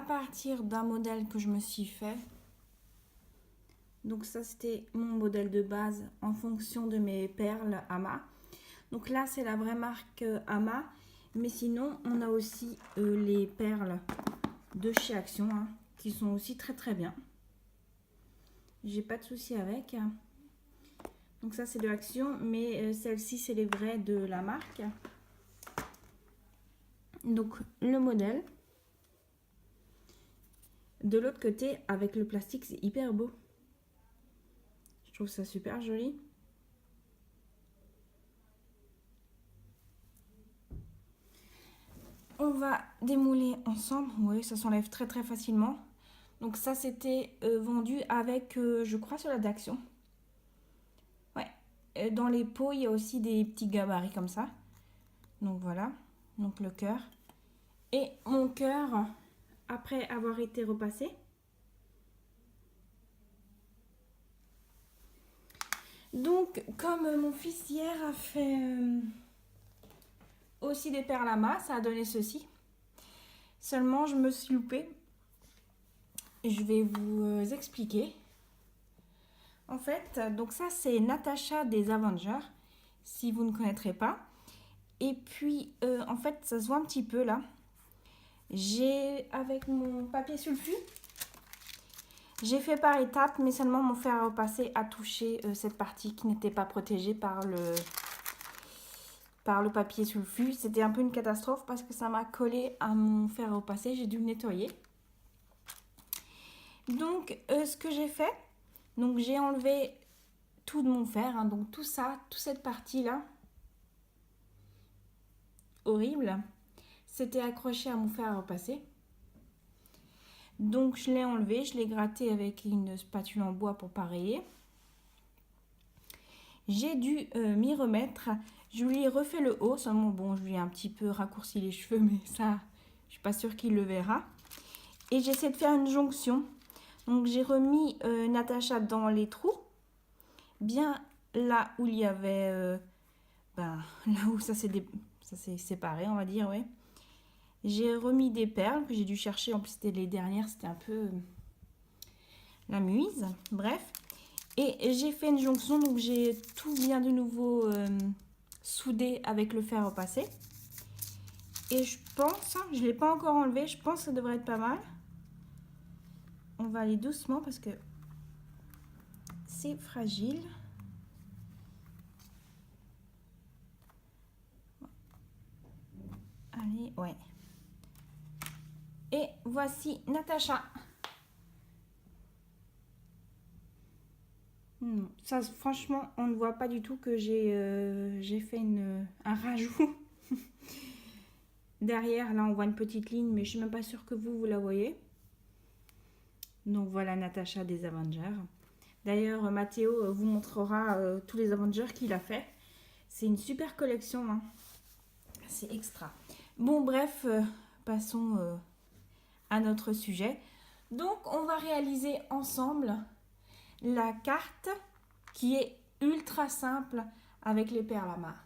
partir d'un modèle que je me suis fait. Donc ça, c'était mon modèle de base en fonction de mes perles Ama. Donc là, c'est la vraie marque Ama. Mais sinon, on a aussi les perles de chez Action, hein, qui sont aussi très très bien. J'ai pas de souci avec. Donc ça, c'est de Action, mais celle-ci, c'est les vrais de la marque. Donc le modèle. De l'autre côté, avec le plastique, c'est hyper beau. Je trouve ça super joli. On va démouler ensemble. Oui, ça s'enlève très très facilement. Donc ça, c'était vendu avec, je crois, sur la d'Action. Ouais. Dans les pots, il y a aussi des petits gabarits comme ça. Donc voilà. Donc le cœur. Et mon cœur, après avoir été repassé. Donc, comme mon fils hier a fait aussi des perles Ama, ça a donné ceci. Seulement, je me suis loupée. Je vais vous expliquer. En fait, donc ça, c'est Natasha des Avengers, si vous ne connaîtrez pas. Et puis, en fait, ça se voit un petit peu là. J'ai, avec mon papier sulfu, j'ai fait par étapes, mais seulement mon fer à repasser a touché cette partie qui n'était pas protégée par le papier sulfu. C'était un peu une catastrophe parce que ça m'a collé à mon fer à repasser. J'ai dû le nettoyer. Donc, ce que j'ai fait, donc j'ai enlevé tout de mon fer, hein, donc tout ça, toute cette partie-là, horrible, c'était accroché à mon fer à repasser. Donc, je l'ai enlevé, je l'ai gratté avec une spatule en bois pour pareiller. J'ai dû m'y remettre. Je lui ai refait le haut, seulement bon, je lui ai un petit peu raccourci les cheveux, mais ça, je suis pas sûre qu'il le verra. Et j'essaie de faire une jonction. Donc j'ai remis Natasha dans les trous, bien là où il y avait, là où ça s'est séparé, on va dire, ouais. J'ai remis des perles que j'ai dû chercher, en plus c'était les dernières, c'était un peu la muse, bref. Et j'ai fait une jonction, donc j'ai tout bien de nouveau soudé avec le fer repassé. Et je pense, hein, je ne l'ai pas encore enlevé, je pense que ça devrait être pas mal. On va aller doucement parce que c'est fragile. Allez, ouais. Et voici Natasha. Ça, franchement, on ne voit pas du tout que j'ai fait un rajout. Derrière, là, on voit une petite ligne, mais je ne suis même pas sûre que vous la voyez. Donc voilà Natasha des Avengers. D'ailleurs, Mathéo vous montrera tous les Avengers qu'il a fait. C'est une super collection, hein. C'est extra. Bon, bref, passons à notre sujet. Donc, on va réaliser ensemble la carte qui est ultra simple avec les perles Ama.